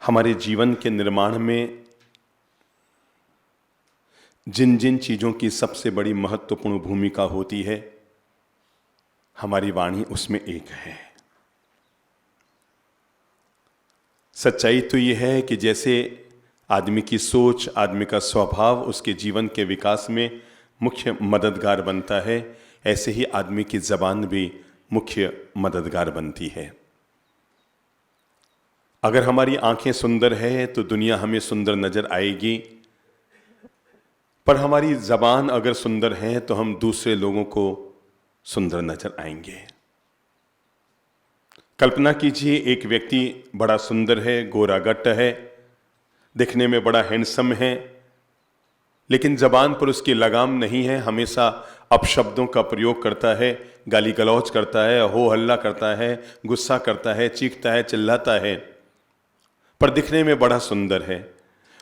हमारे जीवन के निर्माण में जिन जिन चीज़ों की सबसे बड़ी महत्वपूर्ण भूमिका होती है, हमारी वाणी उसमें एक है। सच्चाई तो ये है कि जैसे आदमी की सोच, आदमी का स्वभाव उसके जीवन के विकास में मुख्य मददगार बनता है, ऐसे ही आदमी की ज़बान भी मुख्य मददगार बनती है। अगर हमारी आंखें सुंदर है तो दुनिया हमें सुंदर नजर आएगी, पर हमारी ज़बान अगर सुंदर है तो हम दूसरे लोगों को सुंदर नजर आएंगे। कल्पना कीजिए, एक व्यक्ति बड़ा सुंदर है, गोरा गट्ट है, दिखने में बड़ा हैंडसम है, लेकिन ज़बान पर उसकी लगाम नहीं है, हमेशा अपशब्दों का प्रयोग करता है, गाली गलौज करता है, हो हल्ला करता है, गुस्सा करता है, चीखता है, चिल्लाता है, पर दिखने में बड़ा सुंदर है।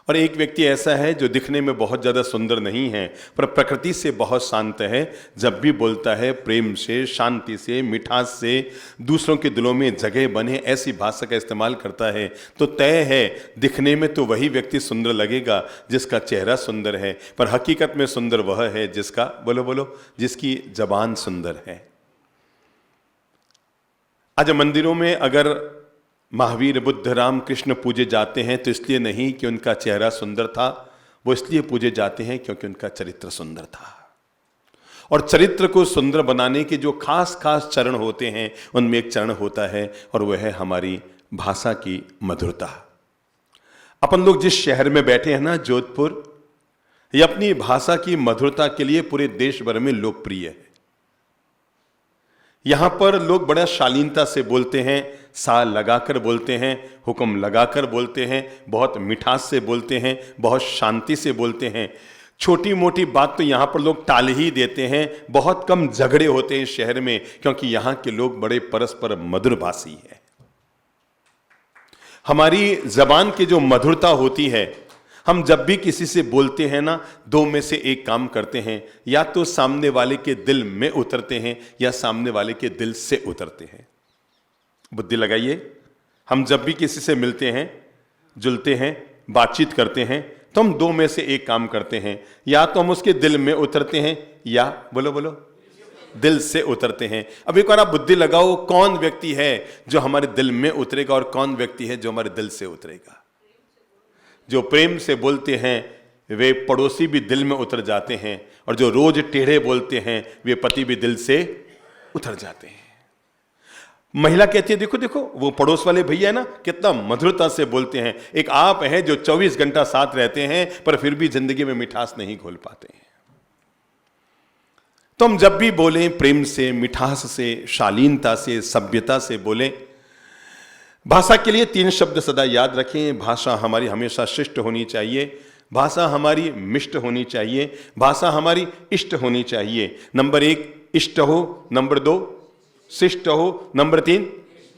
और एक व्यक्ति ऐसा है जो दिखने में बहुत ज़्यादा सुंदर नहीं है, पर प्रकृति से बहुत शांत है, जब भी बोलता है प्रेम से, शांति से, मिठास से, दूसरों के दिलों में जगह बने ऐसी भाषा का इस्तेमाल करता है, तो तय है दिखने में तो वही व्यक्ति सुंदर लगेगा जिसका चेहरा सुंदर है, पर हकीकत में सुंदर वह है जिसका बोलो बोलो जिसकी जबान सुंदर है। आज मंदिरों में अगर महावीर, बुद्ध, राम, कृष्ण पूजे जाते हैं तो इसलिए नहीं कि उनका चेहरा सुंदर था, वो इसलिए पूजे जाते हैं क्योंकि उनका चरित्र सुंदर था। और चरित्र को सुंदर बनाने के जो खास खास चरण होते हैं, उनमें एक चरण होता है और वह है हमारी भाषा की मधुरता। अपन लोग जिस शहर में बैठे हैं ना, जोधपुर, ये अपनी भाषा की मधुरता के लिए पूरे देश भर में लोकप्रिय है। यहां पर लोग बड़ा शालीनता से बोलते हैं, सा लगाकर बोलते हैं, हुक्म लगाकर बोलते हैं, बहुत मिठास से बोलते हैं, बहुत शांति से बोलते हैं। छोटी मोटी बात तो यहां पर लोग टाल ही देते हैं। बहुत कम झगड़े होते हैं इस शहर में, क्योंकि यहां के लोग बड़े परस्पर मधुरभाषी हैं। हमारी जबान की जो मधुरता होती है, हम जब भी किसी से बोलते हैं ना, दो में से एक काम करते हैं, या तो सामने वाले के दिल में उतरते हैं या सामने वाले के दिल से उतरते हैं। बुद्धि लगाइए, हम जब भी किसी से मिलते हैं, जुलते हैं, बातचीत करते हैं, तो हम दो में से एक काम करते हैं, या तो हम उसके दिल में उतरते हैं या बोलो बोलो दिल से उतरते हैं। अब एक बार आप बुद्धि लगाओ, कौन व्यक्ति है जो हमारे दिल में उतरेगा और कौन व्यक्ति है जो हमारे दिल से उतरेगा। जो प्रेम से बोलते हैं वे पड़ोसी भी दिल में उतर जाते हैं, और जो रोज टेढ़े बोलते हैं वे पति भी दिल से उतर जाते हैं। महिला कहती है, देखो देखो वो पड़ोस वाले भैया है ना, कितना मधुरता से बोलते हैं। एक आप हैं जो 24 घंटा साथ रहते हैं पर फिर भी जिंदगी में मिठास नहीं घोल पाते हैं। तो हम जब भी बोलें प्रेम से, मिठास से, शालीनता से, सभ्यता से बोलें। भाषा के लिए 3 शब्द सदा याद रखें। भाषा हमारी हमेशा शिष्ट होनी चाहिए, भाषा हमारी मिष्ट होनी चाहिए, भाषा हमारी इष्ट होनी चाहिए। नंबर 1 इष्ट हो, नंबर 2 शिष्ट हो, नंबर 3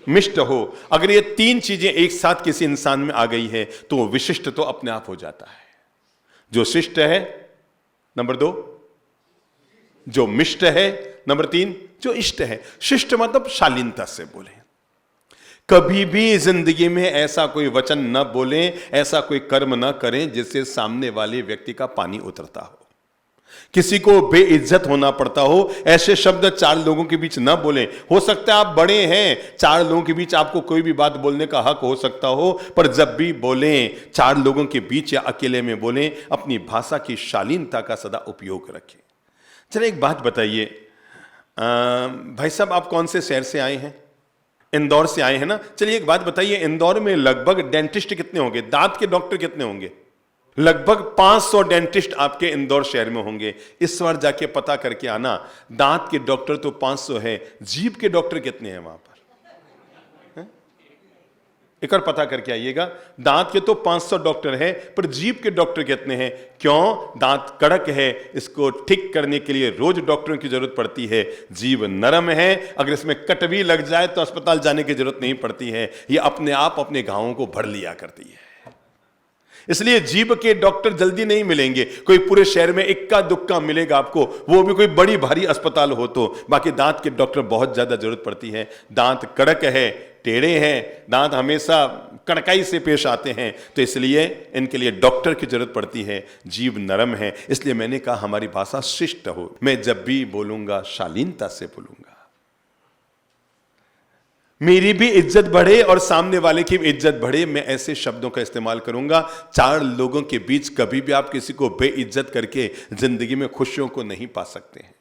मिष्ट हो। अगर ये 3 चीजें एक साथ किसी इंसान में आ गई है तो वो विशिष्ट तो अपने आप हो जाता है। जो शिष्ट है, नंबर 2 जो मिष्ट है, नंबर 3 जो इष्ट है। शिष्ट मतलब शालीनता से बोले। कभी भी जिंदगी में ऐसा कोई वचन न बोलें, ऐसा कोई कर्म न करें जिससे सामने वाले व्यक्ति का पानी उतरता हो, किसी को बेइज्जत होना पड़ता हो। ऐसे शब्द 4 लोगों के बीच न बोलें। हो सकता है आप बड़े हैं, 4 लोगों के बीच आपको कोई भी बात बोलने का हक हो सकता हो, पर जब भी बोलें 4 लोगों के बीच या अकेले में बोलें, अपनी भाषा की शालीनता का सदा उपयोग रखें। चलिए एक बात बताइए, भाई साहब आप कौन से शहर से आए हैं? इंदौर से आए हैं ना। चलिए एक बात बताइए, इंदौर में लगभग डेंटिस्ट कितने होंगे, दांत के डॉक्टर कितने होंगे? लगभग 500 डेंटिस्ट आपके इंदौर शहर में होंगे। इस बार जाके पता करके आना, दांत के डॉक्टर तो 500 है, जीभ के डॉक्टर कितने हैं वहां पर? एक बार पता करके आइएगा। दांत के तो 500 डॉक्टर हैं, पर जीभ के डॉक्टर कितने हैं? क्यों? दांत कड़क है, इसको ठीक करने के लिए रोज डॉक्टरों की जरूरत पड़ती है। जीभ नरम है, अगर इसमें कट भी लग जाए तो अस्पताल जाने की जरूरत नहीं पड़ती है, ये अपने आप अपने घावों को भर लिया करती है। इसलिए जीभ के डॉक्टर जल्दी नहीं मिलेंगे, कोई पूरे शहर में इक्का दुक्का मिलेगा आपको, वो भी कोई बड़ी भारी अस्पताल हो तो। बाकी दांत के डॉक्टर बहुत ज्यादा जरूरत पड़ती है। दांत कड़क है, टेढ़े हैं, दांत हमेशा कड़काई से पेश आते हैं, तो इसलिए इनके लिए डॉक्टर की जरूरत पड़ती है। जीभ नरम है, इसलिए मैंने कहा हमारी भाषा शिष्ट हो। मैं जब भी बोलूंगा शालीनता से बोलूंगा, मेरी भी इज्जत बढ़े और सामने वाले की भी इज्जत बढ़े। मैं ऐसे शब्दों का इस्तेमाल करूंगा। चार लोगों के बीच कभी भी आप किसी को बेइज्जत करके जिंदगी में खुशियों को नहीं पा सकते हैं।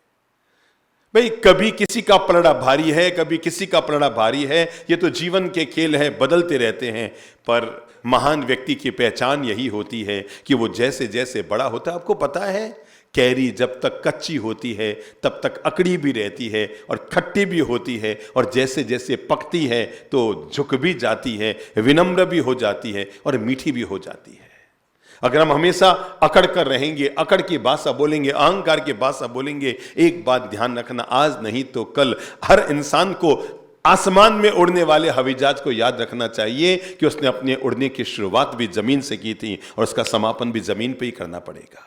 भाई कभी किसी का पलड़ा भारी है, कभी किसी का पलड़ा भारी है, ये तो जीवन के खेल है, बदलते रहते हैं। पर महान व्यक्ति की पहचान यही होती है कि वो जैसे जैसे बड़ा होता है, आपको पता है कैरी जब तक कच्ची होती है तब तक अकड़ी भी रहती है और खट्टी भी होती है, और जैसे जैसे पकती है तो झुक भी जाती है, विनम्र भी हो जाती है और मीठी भी हो जाती है। अगर हम हमेशा अकड़ कर रहेंगे, अकड़ की भाषा बोलेंगे, अहंकार की भाषा बोलेंगे, एक बात ध्यान रखना, आज नहीं तो कल हर इंसान को आसमान में उड़ने वाले हवाई जहाज को याद रखना चाहिए कि उसने अपने उड़ने की शुरुआत भी जमीन से की थी और उसका समापन भी जमीन पे ही करना पड़ेगा।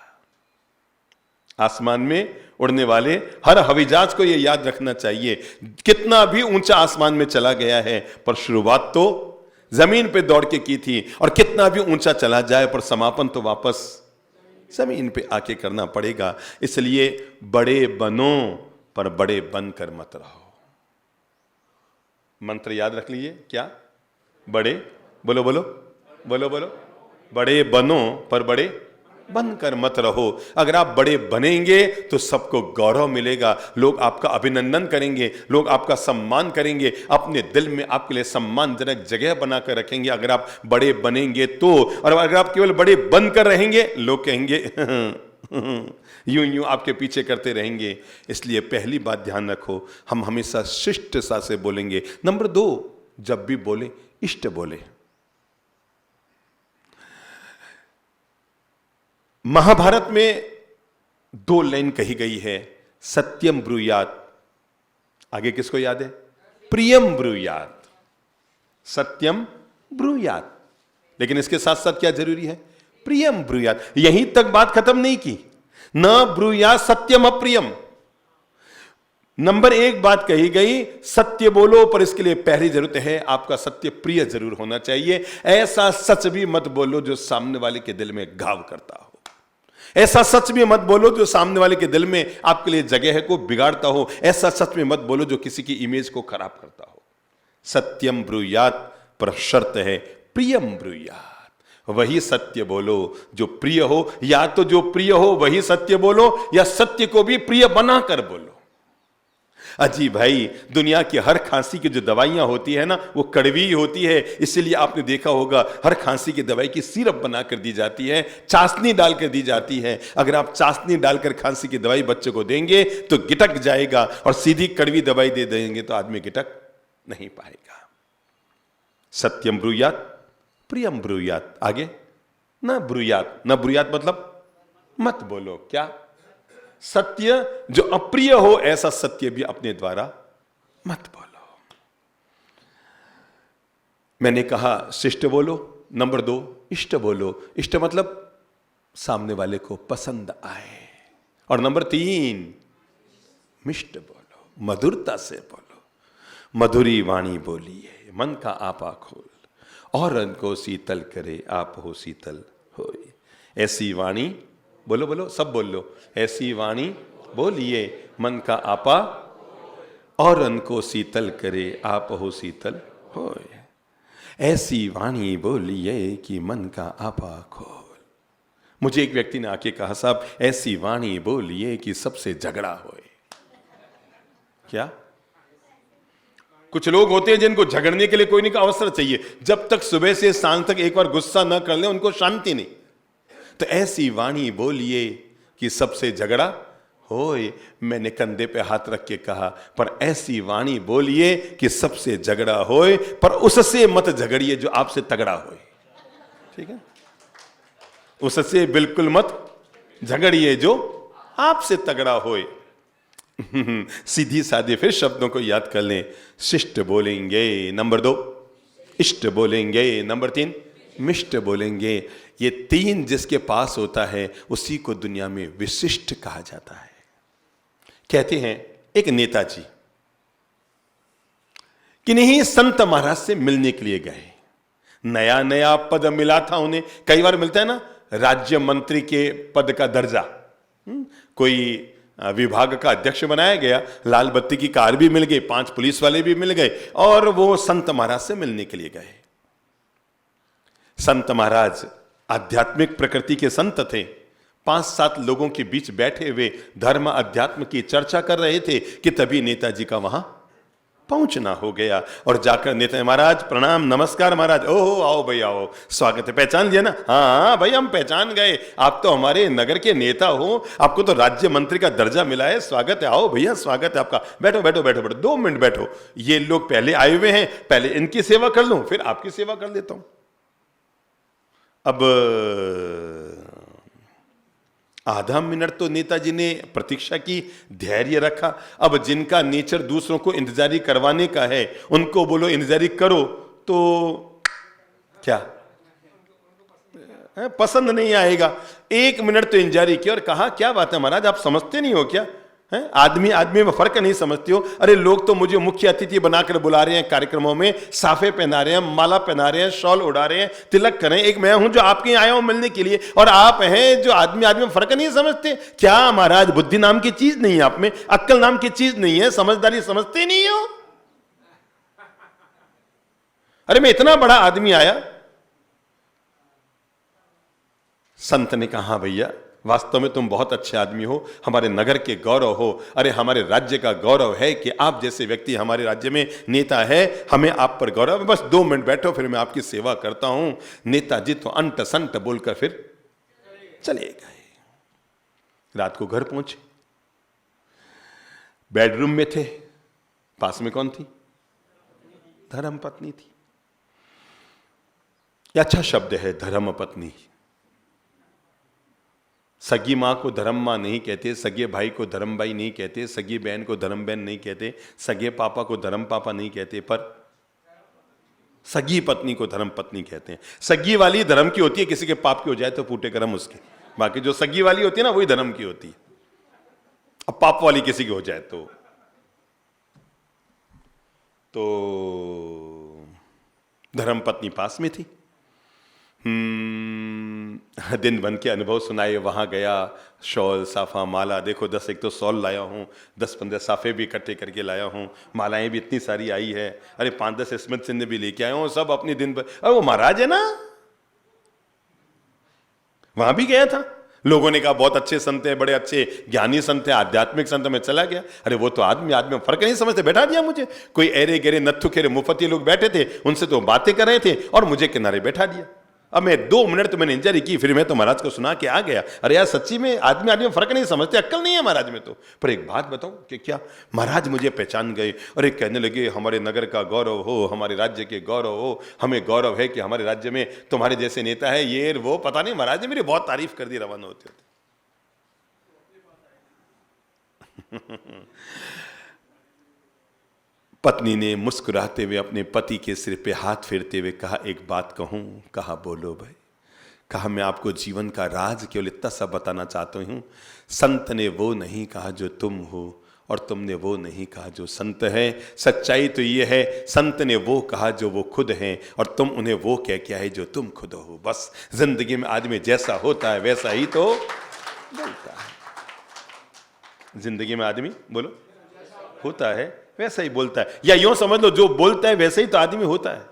आसमान में उड़ने वाले हर हवाई जहाज को यह याद रखना चाहिए, कितना भी ऊंचा आसमान में चला गया है पर शुरुआत तो जमीन पे दौड़ के की थी, और कितना भी ऊंचा चला जाए पर समापन तो वापस जमीन पे आके करना पड़ेगा। इसलिए बड़े बनो पर बड़े बनकर मत रहो। मंत्र याद रख लीजिए, क्या? बड़े, बोलो बोलो बोलो बोलो, बड़े बनो पर बड़े बनकर मत रहो। अगर आप बड़े बनेंगे तो सबको गौरव मिलेगा, लोग आपका अभिनंदन करेंगे, लोग आपका सम्मान करेंगे, अपने दिल में आपके लिए सम्मानजनक जगह बनाकर रखेंगे अगर आप बड़े बनेंगे तो। और अगर आप केवल बड़े बनकर रहेंगे, लोग कहेंगे यूं यूं आपके पीछे करते रहेंगे। इसलिए पहली बात ध्यान रखो, हम हमेशा शिष्टता से बोलेंगे। नंबर 2, जब भी बोले इष्ट बोले। महाभारत में 2 लाइन कही गई है, सत्यम ब्रूयात। आगे किसको याद है? प्रियम ब्रूयात, सत्यम ब्रूयात। लेकिन इसके साथ साथ क्या जरूरी है? प्रियम ब्रूयात। यहीं तक बात खत्म नहीं की, न ब्रूयात सत्यम अप्रियम। नंबर 1 बात कही गई, सत्य बोलो, पर इसके लिए पहली जरूरत है आपका सत्य प्रिय जरूर होना चाहिए। ऐसा सच भी मत बोलो जो सामने वाले के दिल में घाव करता हो। ऐसा सच भी मत बोलो जो सामने वाले के दिल में आपके लिए जगह को बिगाड़ता हो। ऐसा सच में मत बोलो जो किसी की इमेज को खराब करता हो। सत्यम ब्रूयात, पर शर्त है प्रियम ब्रूयात। वही सत्य बोलो जो प्रिय हो, या तो जो प्रिय हो वही सत्य बोलो, या सत्य को भी प्रिय बनाकर बोलो। अजी भाई, दुनिया की हर खांसी की जो दवाइयां होती है ना, वो कड़वी होती है। इसीलिए आपने देखा होगा हर खांसी की दवाई की सिरप बनाकर दी जाती है, चाशनी डालकर दी जाती है। अगर आप चाशनी डालकर खांसी की दवाई बच्चे को देंगे तो गिटक जाएगा, और सीधी कड़वी दवाई दे देंगे तो आदमी गिटक नहीं पाएगा। सत्यम ब्रूयात, प्रियम ब्रूयात। आगे ना ब्रूयात, ना ब्रूयात मतलब मत बोलो। क्या? सत्य जो अप्रिय हो ऐसा सत्य भी अपने द्वारा मत बोलो। मैंने कहा शिष्ट बोलो। नंबर 2, इष्ट बोलो। इष्ट मतलब सामने वाले को पसंद आए। और नंबर 3, मिष्ट बोलो, मधुरता से बोलो। मधुरी वाणी बोलिए, मन का आपा खोल, और को शीतल करे, आप हो शीतल होए। ऐसी वाणी बोलो, बोलो सब बोल लो। ऐसी वाणी बोलिए, मन का आपा, और को शीतल करे, आप हो शीतल होए। ऐसी वाणी बोलिए कि मन का आपा खोल। मुझे एक व्यक्ति ने आके कहा, साहब ऐसी वाणी बोलिए कि सबसे झगड़ा होए। क्या? कुछ लोग होते हैं जिनको झगड़ने के लिए कोई नहीं का अवसर चाहिए। जब तक सुबह से शाम तक एक बार गुस्सा न कर ले उनको शांति नहीं। तो ऐसी वाणी बोलिए कि सबसे झगड़ा होए। मैंने कंधे पे हाथ रख के कहा, पर ऐसी वाणी बोलिए कि सबसे झगड़ा होए, पर उससे मत झगड़िए जो आपसे तगड़ा होए। ठीक है? उससे बिल्कुल मत झगड़िए जो आपसे तगड़ा होए। सीधी सादी फिर शब्दों को याद कर लें। शिष्ट बोलेंगे, नंबर 2 इष्ट बोलेंगे, नंबर 3 मिष्ट बोलेंगे। ये 3 जिसके पास होता है उसी को दुनिया में विशिष्ट कहा जाता है। कहते हैं एक नेताजी, किन्हीं संत महाराज से मिलने के लिए गए। नया नया पद मिला था उन्हें, कई बार मिलता है ना राज्य मंत्री के पद का दर्जा। कोई विभाग का अध्यक्ष बनाया गया, लाल बत्ती की कार भी मिल गई, 5 पुलिस वाले भी मिल गए, और वो संत महाराज से मिलने के लिए गए। संत महाराज आध्यात्मिक प्रकृति के संत थे। 5-7 लोगों के बीच बैठे हुए धर्म अध्यात्म की चर्चा कर रहे थे कि तभी नेताजी का वहां पहुंचना हो गया। और जाकर नेता, महाराज प्रणाम, नमस्कार महाराज। ओहो, आओ भाई आओ, स्वागत है। पहचान लिया ना? हाँ भाई हम पहचान गए, आप तो हमारे नगर के नेता हो, आपको तो राज्य मंत्री का दर्जा मिला है, स्वागत है। आओ भैया, स्वागत है आपका, बैठो बैठो बैठो बैठो, 2 मिनट बैठो। ये लोग पहले आए हुए हैं, पहले इनकी सेवा कर लूं, फिर आपकी सेवा कर लेता हूं। अब आधा मिनट तो नेताजी ने प्रतीक्षा की, धैर्य रखा। अब जिनका नेचर दूसरों को इंतजारी करवाने का है, उनको बोलो इंतजारी करो तो क्या पसंद नहीं आएगा। 1 मिनट तो इंतजारी किया और कहा, क्या बात है महाराज, आप समझते नहीं हो क्या? है आदमी आदमी में फर्क नहीं समझते हो? अरे लोग तो मुझे मुख्य अतिथि बनाकर बुला रहे हैं कार्यक्रमों में, साफे पहना रहे हैं, माला पहना रहे हैं, शॉल उड़ा रहे हैं, तिलक कर रहे हैं। एक मैं हूं जो आपके आया हूं मिलने के लिए, और आप हैं जो आदमी आदमी में फर्क नहीं समझते। क्या महाराज बुद्धि नाम की चीज नहीं है आप में? अक्ल नाम की चीज नहीं है? समझदारी समझते नहीं हो? अरे मैं इतना बड़ा आदमी आया। संत ने कहा, भैया वास्तव में तुम बहुत अच्छे आदमी हो, हमारे नगर के गौरव हो, अरे हमारे राज्य का गौरव है कि आप जैसे व्यक्ति हमारे राज्य में नेता है, हमें आप पर गौरव है। बस 2 मिनट बैठो, फिर मैं आपकी सेवा करता हूं। नेताजी तो अंट संट बोलकर फिर चले गए। रात को घर पहुंचे, बेडरूम में थे, पास में कौन थी? धर्म पत्नी थी। यह अच्छा शब्द है, धर्म पत्नी। सगी मां को धर्म मां नहीं कहते, सगे भाई को धर्म भाई नहीं कहते, सगी बहन को धर्म बहन नहीं कहते, सगे पापा को धर्म पापा नहीं कहते, पर सगी पत्नी को धर्म पत्नी कहते हैं। सगी वाली धर्म की होती है, किसी के पाप की हो जाए तो फूटे कर्म उसके। बाकी जो सगी वाली होती है ना, वही धर्म की होती है। अब पाप वाली किसी की हो जाए तो धर्म पत्नी पास में थी। दिन बन के अनुभव सुनाए, वहां गया, शॉल साफा माला, देखो 10 एक तो शॉल लाया हूं, 10-15 साफे भी इकट्ठे करके लाया हूं, मालाएं भी इतनी सारी आई है, अरे 5-10 स्मृत चिन्ह भी लेके आया हूं, सब अपनी दिन भर। अरे वो महाराज है ना, वहां भी गया था। लोगों ने कहा बहुत अच्छे संत हैं, बड़े अच्छे ज्ञानी संत हैं, आध्यात्मिक संत। में चला गया, अरे वो तो आदमी आदमी में फर्क नहीं समझते, बैठा दिया मुझे। कोई एरे गेरे नत्थु खेरे मुफती लोग बैठे थे, उनसे तो बातें कर रहे थे और मुझे किनारे बैठा दिया। अब मैं 2 मिनट तो मैंने इंतजारी की, फिर मैं तो महाराज को सुना के आ गया। अरे यार सच्ची में आदमी आदमी में फर्क नहीं समझते, अक्ल नहीं है महाराज में तो। पर एक बात बताऊं कि क्या महाराज मुझे पहचान गए और एक कहने लगे, हमारे नगर का गौरव हो, हमारे राज्य के गौरव हो, हमें गौरव है कि हमारे राज्य में तुम्हारे जैसे नेता है, ये वो। पता नहीं महाराज ने मेरी बहुत तारीफ कर दी रवाना होते होते। पत्नी ने मुस्कुराते हुए अपने पति के सिर पे हाथ फेरते हुए कहा, एक बात कहूं? कहा बोलो भाई। कहा मैं आपको जीवन का राज केवल इतना सा बताना चाहता हूं, संत ने वो नहीं कहा जो तुम हो, और तुमने वो नहीं कहा जो संत है। सच्चाई तो ये है, संत ने वो कहा जो वो खुद हैं, और तुम उन्हें वो कह के आए जो तुम खुद हो। बस जिंदगी में आदमी जैसा होता है वैसा ही तो बोलता है। जिंदगी में आदमी बोलो होता है वैसा ही बोलता है, या यूं समझ लो जो बोलता है वैसे ही तो आदमी होता है।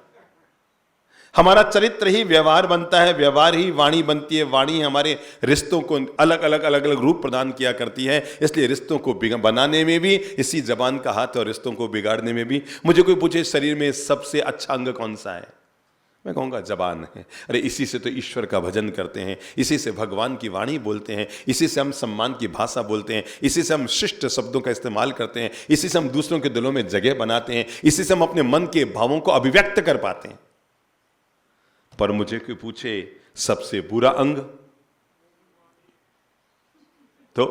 हमारा चरित्र ही व्यवहार बनता है, व्यवहार ही वाणी बनती है, वाणी हमारे रिश्तों को अलग अलग रूप प्रदान किया करती है। इसलिए रिश्तों को बनाने में भी इसी जबान का हाथ, और रिश्तों को बिगाड़ने में भी। मुझे कोई पूछे शरीर में सबसे अच्छा अंग कौन सा है, मैं कहूँगा जबान है। अरे इसी से तो ईश्वर का भजन करते हैं, इसी से भगवान की वाणी बोलते हैं, इसी से हम सम्मान की भाषा बोलते हैं, इसी से हम शिष्ट शब्दों का इस्तेमाल करते हैं, इसी से हम दूसरों के दिलों में जगह बनाते हैं, इसी से हम अपने मन के भावों को अभिव्यक्त कर पाते हैं। पर मुझे कोई पूछे सबसे बुरा अंग, तो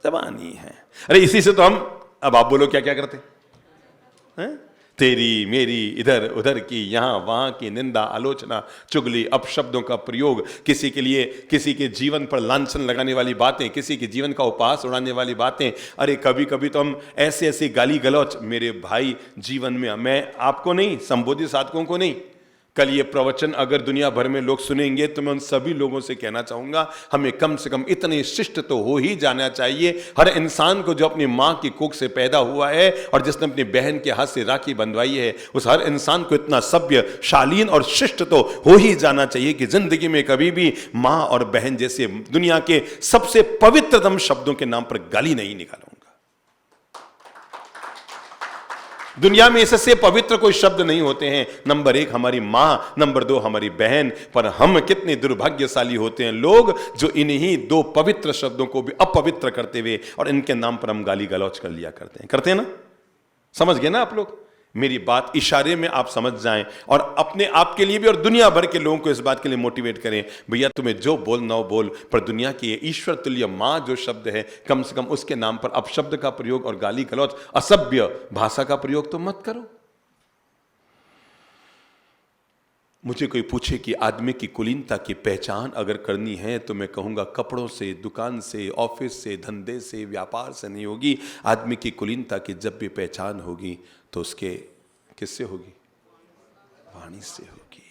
जबान ही है। अरे इसी से तो हम, अब आप बोलो क्या क्या करते हैं? तेरी मेरी इधर उधर की, यहां वहां की निंदा, आलोचना, चुगली, अपशब्दों का प्रयोग, किसी के लिए किसी के जीवन पर लांछन लगाने वाली बातें, किसी के जीवन का उपहास उड़ाने वाली बातें। अरे कभी कभी तो हम ऐसे ऐसे गाली गलौच, मेरे भाई जीवन में, मैं आपको नहीं, संबोधित साधकों को नहीं, कल ये प्रवचन अगर दुनिया भर में लोग सुनेंगे तो मैं उन सभी लोगों से कहना चाहूंगा, हमें कम से कम इतने शिष्ट तो हो ही जाना चाहिए। हर इंसान को जो अपनी मां की कोख से पैदा हुआ है और जिसने अपनी बहन के हाथ से राखी बंधवाई है, उस हर इंसान को इतना सभ्य, शालीन और शिष्ट तो हो ही जाना चाहिए कि जिंदगी में कभी भी मां और बहन जैसे दुनिया के सबसे पवित्रतम शब्दों के नाम पर गाली नहीं निकालूंगा। दुनिया में इससे पवित्र कोई शब्द नहीं होते हैं। नंबर 1 हमारी मां, नंबर 2 हमारी बहन। पर हम कितने दुर्भाग्यशाली होते हैं लोग जो इन्हीं 2 पवित्र शब्दों को भी अपवित्र करते हुए और इनके नाम पर हम गाली गलौच कर लिया करते हैं ना। समझ गए ना आप लोग मेरी बात? इशारे में आप समझ जाएं और अपने आप के लिए भी और दुनिया भर के लोगों को इस बात के लिए मोटिवेट करें, भैया तुम्हें जो बोलना हो बोल, पर दुनिया की ईश्वर तुल्य मां जो शब्द है, कम से कम उसके नाम पर अपशब्द का प्रयोग और गाली गलौच, असभ्य भाषा का प्रयोग तो मत करो। मुझे कोई पूछे कि आदमी की कुलीनता की पहचान अगर करनी है तो मैं कहूंगा कपड़ों से, दुकान से, ऑफिस से, धंधे से, व्यापार से नहीं होगी। आदमी की कुलीनता की जब भी पहचान होगी तो उसके किससे होगी? वाणी से होगी।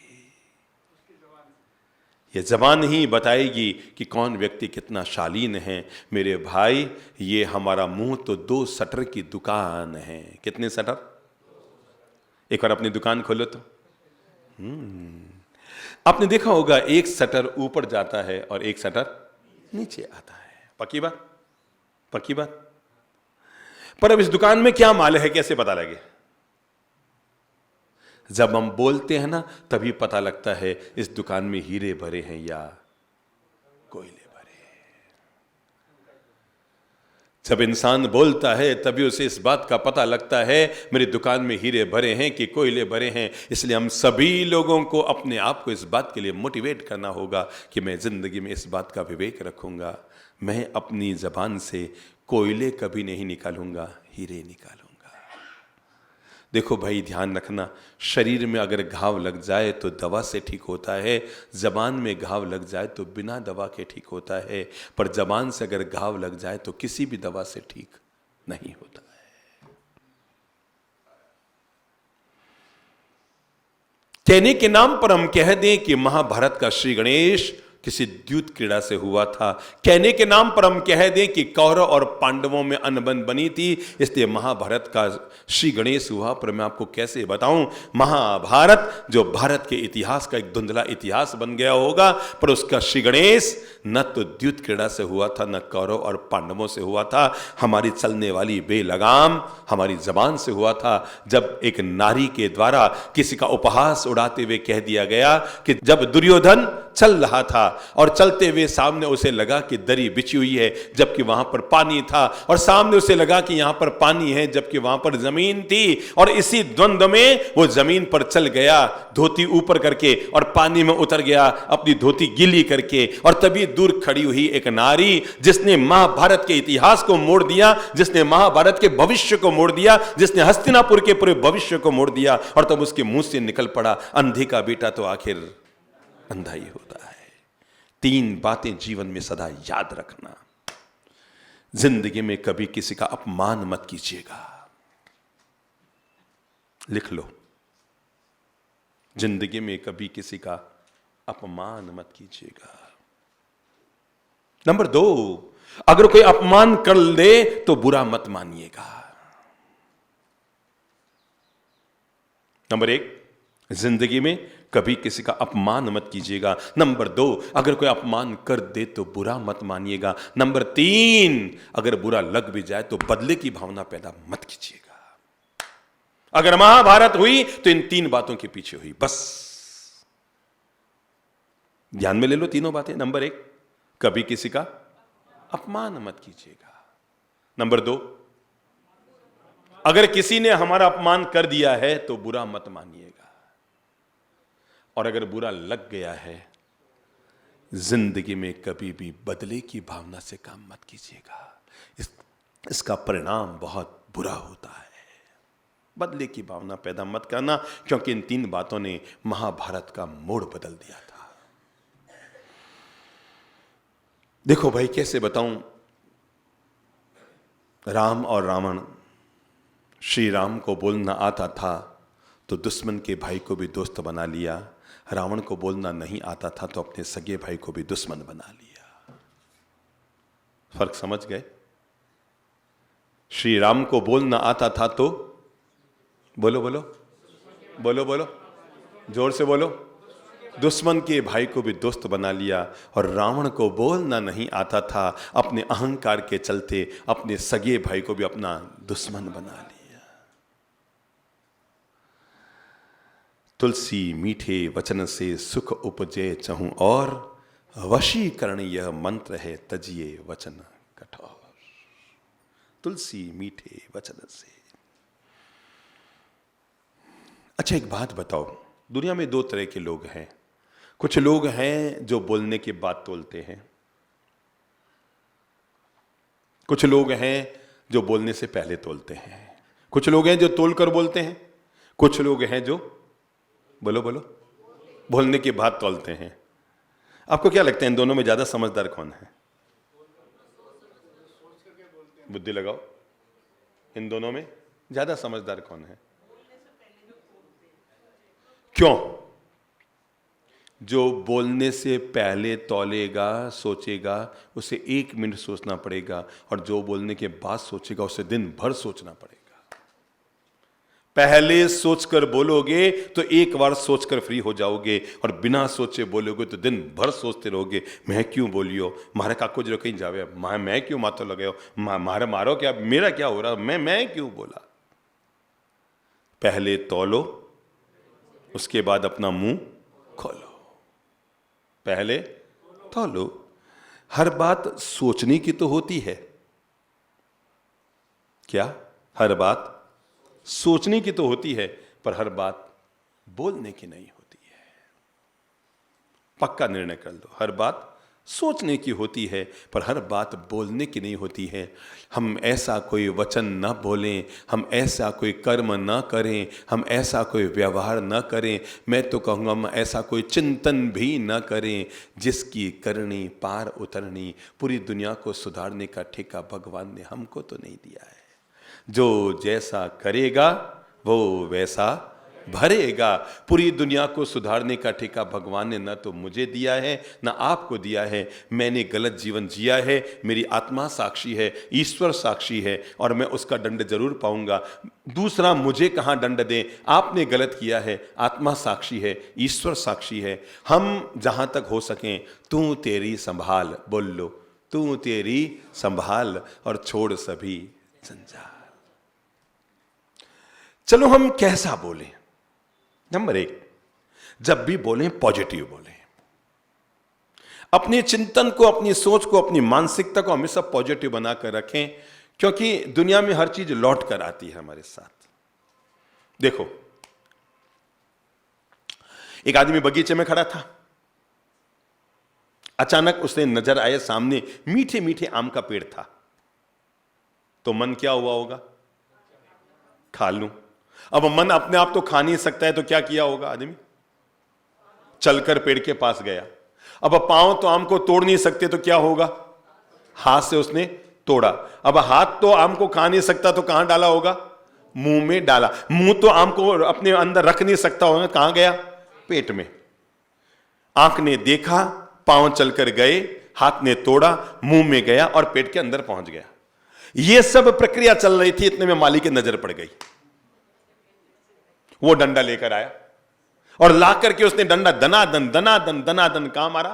यह जबान ही बताएगी कि कौन व्यक्ति कितना शालीन है। मेरे भाई, ये हमारा मुंह तो 2 शटर की दुकान है। कितने शटर? एक बार अपनी दुकान खोलो तो आपने देखा होगा, एक शटर ऊपर जाता है और एक शटर नीचे आता है। पक्की बात? पक्की बात। पर अब इस दुकान में क्या माल है, कैसे पता लगे? जब हम बोलते हैं ना, तभी पता लगता है इस दुकान में हीरे भरे हैं या कोयले भरे हैं। जब इंसान बोलता है तभी उसे इस बात का पता लगता है मेरी दुकान में हीरे भरे हैं कि कोयले भरे हैं। इसलिए हम सभी लोगों को अपने आप को इस बात के लिए मोटिवेट करना होगा कि मैं जिंदगी में इस बात का विवेक रखूंगा, मैं अपनी जबान से कोयले कभी नहीं निकालूंगा, हीरे निकालूंगा। देखो भाई, ध्यान रखना, शरीर में अगर घाव लग जाए तो दवा से ठीक होता है, जबान में घाव लग जाए तो बिना दवा के ठीक होता है। पर जबान से अगर घाव लग जाए तो किसी भी दवा से ठीक नहीं होता है। कहने के नाम पर हम कह दें कि महाभारत का श्री गणेश किसी द्यूत क्रीड़ा से हुआ था। कहने के नाम पर हम कह दें कि कौरव और पांडवों में अनबन बनी थी, इसलिए महाभारत का श्री गणेश हुआ। पर मैं आपको कैसे बताऊं, महाभारत जो भारत के इतिहास का एक धुंधला इतिहास बन गया होगा, पर उसका श्री गणेश न तो द्यूत क्रीड़ा से हुआ था, न कौरव और पांडवों से हुआ था। हमारी चलने वाली बेलगाम हमारी जबान से हुआ था। जब एक नारी के द्वारा किसी का उपहास उड़ाते हुए कह दिया गया कि जब दुर्योधन चल रहा था और चलते हुए सामने उसे लगा कि दरी बिछी हुई है जबकि वहां पर पानी था, और सामने उसे लगा कि यहां पर पानी है जबकि वहां पर जमीन थी, और इसी द्वंद्व में वो जमीन पर चल गया धोती ऊपर करके और पानी में उतर गया अपनी धोती गीली करके। और तभी दूर खड़ी हुई एक नारी जिसने महाभारत के इतिहास को मोड़ दिया, जिसने महाभारत के भविष्य को मोड़ दिया, जिसने हस्तिनापुर के पूरे भविष्य को मोड़ दिया। और तब उसके मुंह से निकल पड़ा, अंधे का बेटा तो आखिर अंधा ही होता है। 3 बातें जीवन में सदा याद रखना। जिंदगी में कभी किसी का अपमान मत कीजिएगा, लिख लो। जिंदगी में कभी किसी का अपमान मत कीजिएगा। नंबर 2, अगर कोई अपमान कर ले तो बुरा मत मानिएगा। नंबर 1, जिंदगी में कभी किसी का अपमान मत कीजिएगा। नंबर 2, अगर कोई अपमान कर दे तो बुरा मत मानिएगा। नंबर 3, अगर बुरा लग भी जाए तो बदले की भावना पैदा मत कीजिएगा। अगर महाभारत हुई तो इन 3 बातों के पीछे हुई, बस ध्यान में ले लो तीनों बातें। नंबर 1, कभी किसी का अपमान मत कीजिएगा। नंबर 2, अगर किसी ने हमारा अपमान कर दिया है तो बुरा मत मानिएगा। और अगर बुरा लग गया है, जिंदगी में कभी भी बदले की भावना से काम मत कीजिएगा। इसका परिणाम बहुत बुरा होता है। बदले की भावना पैदा मत करना, क्योंकि इन 3 बातों ने महाभारत का मोड़ बदल दिया था। देखो भाई, कैसे बताऊं, राम और रावण, श्री राम को बोलना आता था तो दुश्मन के भाई को भी दोस्त बना लिया, रावण को बोलना नहीं आता था तो अपने सगे भाई को भी दुश्मन बना लिया। फर्क समझ गए? श्री राम को बोलना आता था तो बोलो बोलो बोलो बोलो, जोर से बोलो, दुश्मन के भाई को भी दोस्त बना लिया। और रावण को बोलना नहीं आता था, अपने अहंकार के चलते अपने सगे भाई को भी अपना दुश्मन बना लिया। तुलसी मीठे वचन से सुख उपजे चहूं और, वशीकरण यह मंत्र है तजिए वचन कठोर। तुलसी मीठे वचन से। अच्छा, एक बात बताओ, दुनिया में 2 तरह के लोग हैं। कुछ लोग हैं जो बोलने के बाद तोलते हैं, कुछ लोग हैं जो बोलने से पहले तोलते हैं, कुछ लोग हैं जो तोलकर बोलते हैं, कुछ लोग हैं जो बोलो बोलो बोलने के बाद तोलते हैं। आपको क्या लगता है इन दोनों में ज्यादा समझदार कौन है? बुद्धि लगाओ, इन दोनों में ज्यादा समझदार कौन है? क्यों? जो बोलने से पहले तौलेगा, सोचेगा, उसे 1 मिनट सोचना पड़ेगा, और जो बोलने के बाद सोचेगा उसे दिन भर सोचना पड़ेगा। पहले सोचकर बोलोगे तो एक बार सोचकर फ्री हो जाओगे, और बिना सोचे बोलोगे तो दिन भर सोचते रहोगे, मैं क्यों बोलियो, मारे काको जो कहीं जावे, मैं क्यों माथो लगाओ, मारे मारो क्या, मेरा क्या हो रहा, मैं क्यों बोला। पहले तौलो, उसके बाद अपना मुंह खोलो। पहले तौलो। हर बात सोचने की तो होती है क्या? हर बात सोचने की तो होती है, पर हर बात बोलने की नहीं होती है। पक्का निर्णय कर लो, हर बात सोचने की होती है, पर हर बात बोलने की नहीं होती है। हम ऐसा कोई वचन न बोलें, हम ऐसा कोई कर्म न करें, हम ऐसा कोई व्यवहार न करें, मैं तो कहूँगा हम ऐसा कोई चिंतन भी न करें जिसकी करनी पार उतरनी, पूरी दुनिया को सुधारने का ठेका भगवान ने हमको तो नहीं दिया है। जो जैसा करेगा वो वैसा भरेगा। पूरी दुनिया को सुधारने का ठेका भगवान ने न तो मुझे दिया है न आपको दिया है। मैंने गलत जीवन जिया है, मेरी आत्मा साक्षी है, ईश्वर साक्षी है, और मैं उसका दंड जरूर पाऊंगा। दूसरा मुझे कहाँ दंड दें, आपने गलत किया है, आत्मा साक्षी है, ईश्वर साक्षी है। हम जहां तक हो सकें तू तेरी संभाल, बोल लो, तू तेरी संभाल और छोड़ सभी जंजाल। चलो हम कैसा बोलें? नंबर 1, जब भी बोलें पॉजिटिव बोलें। अपने चिंतन को, अपनी सोच को, अपनी मानसिकता को हमेशा पॉजिटिव बनाकर रखें, क्योंकि दुनिया में हर चीज लौट कर आती है हमारे साथ। देखो, एक आदमी बगीचे में खड़ा था, अचानक उसे नजर आए सामने मीठे मीठे आम का पेड़ था, तो मन क्या हुआ होगा? खा लूं। अब मन अपने आप तो खा नहीं सकता है, तो क्या किया होगा आदमी? चलकर पेड़ के पास गया। अब पांव तो आम को तोड़ नहीं सकते, तो क्या होगा? हाथ से उसने तोड़ा। अब हाथ तो आम को खा नहीं सकता, तो कहां डाला होगा? मुंह में डाला। मुंह तो आम को अपने अंदर रख नहीं सकता होगा, कहां गया? पेट में। आंख ने देखा, पांव चलकर गए, हाथ ने तोड़ा, मुंह में गया और पेट के अंदर पहुंच गया। यह सब प्रक्रिया चल रही थी, इतने में माली की नजर पड़ गई। वो डंडा लेकर आया और ला करके उसने डंडा दनादन दनादन दनादन कहां मारा?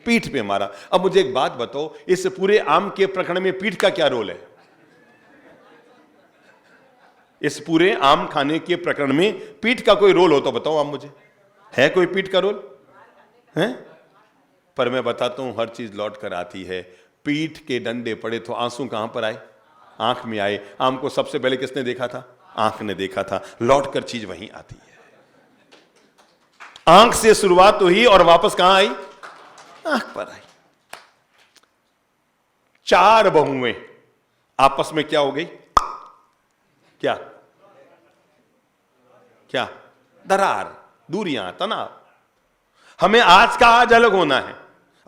पीठ पे मारा। अब मुझे एक बात बताओ, इस पूरे आम के प्रकरण में पीठ का क्या रोल है? इस पूरे आम खाने के प्रकरण में पीठ का कोई रोल हो तो बताओ आप मुझे, है कोई पीठ का रोल? है? पर मैं बताता हूं, हर चीज लौट कर आती है। पीठ के डंडे पड़े तो आंसू कहां पर आए? आंख में आए। आम को सबसे पहले किसने देखा था? आंख ने देखा था। लौट कर चीज वहीं आती है। आंख से शुरुआत हुई और वापस कहां आई? आंख पर आई। 4 बहुएं आपस में क्या हो गई? क्या? क्या? दरार, दूरियां, तनाव। हमें आज का आज अलग होना है।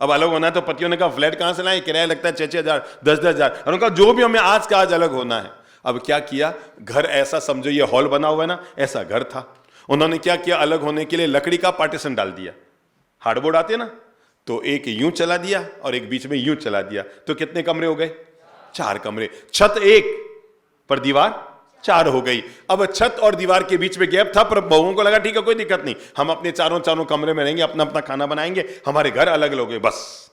अब अलग होना है तो पतियों ने कहा फ्लैट कहां से लाए, किराया लगता है 6,000 10,000। उन्होंने कहा जो भी हमें आज का आज अलग होना है। अब क्या किया, घर ऐसा समझो ये हॉल बना हुआ है ना, ऐसा घर था। उन्होंने क्या किया, अलग होने के लिए लकड़ी का पार्टीशन डाल दिया। हार्डबोर्ड आते ना, तो एक यूं चला दिया और एक बीच में यूं चला दिया, तो कितने कमरे हो गए? 4 कमरे। छत एक पर दीवार 4 हो गई। अब छत और दीवार के बीच में गैप था, पर बहुओं को लगा ठीक है कोई दिक्कत नहीं, हम अपने चारों कमरे में रहेंगे, अपना अपना खाना बनाएंगे, हमारे घर अलग अलग हो गए। बस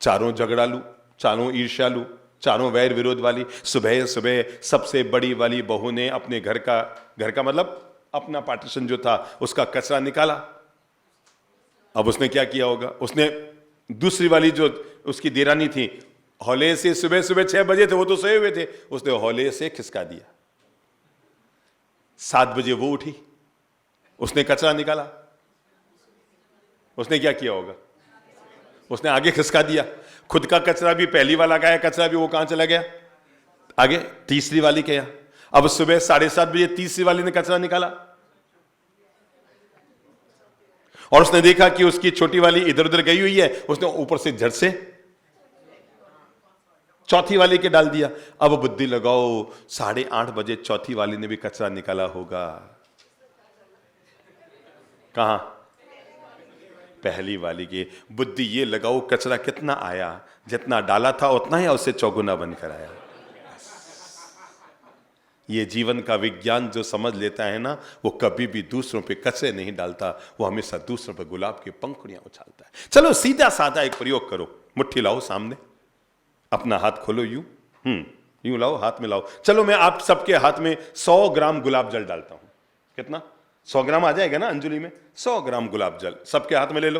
चारों झगड़ालू, चारों ईर्ष्यालु, चारों वैर विरोध वाली। सुबह सुबह सबसे बड़ी वाली बहू ने अपने घर का मतलब अपना पार्टीशन जो था उसका कचरा निकाला। अब उसने क्या किया होगा, उसने दूसरी वाली जो उसकी देरानी थी, हौले से सुबह सुबह 6 बजे थे, वो तो सोए हुए थे, उसने हौले से खिसका दिया। 7 बजे वो उठी, उसने कचरा निकाला। उसने क्या किया होगा, उसने आगे खिसका दिया। खुद का कचरा भी, पहली वाला का कचरा भी, वो कहां चला गया? आगे। तीसरी वाली क्या? अब सुबह 7:30 बजे तीसरी वाली ने कचरा निकाला और उसने देखा कि उसकी छोटी वाली इधर उधर गई हुई है, उसने ऊपर से झट से चौथी वाली के डाल दिया। अब बुद्धि लगाओ, 8:30 बजे चौथी वाली ने भी कचरा निकाला होगा। कहां? पहली वाली के। बुद्धि ये लगाओ, कचरा कितना आया, जितना डाला था उतना ही, उससे चौगुना बनकर आया। ये जीवन का विज्ञान जो समझ लेता है ना, वो कभी भी दूसरों पे कचरे नहीं डालता, वो हमेशा दूसरों पे गुलाब की पंखुड़ियां उछालता है। चलो सीधा साधा एक प्रयोग करो, मुट्ठी लाओ सामने, अपना हाथ खोलो, यूं लाओ, हाथ में लाओ। चलो मैं आप सबके हाथ में 100 ग्राम गुलाब जल डालता हूं। कितना? 100 ग्राम आ जाएगा ना अंजलि में? 100 ग्राम गुलाब जल सबके हाथ में ले लो।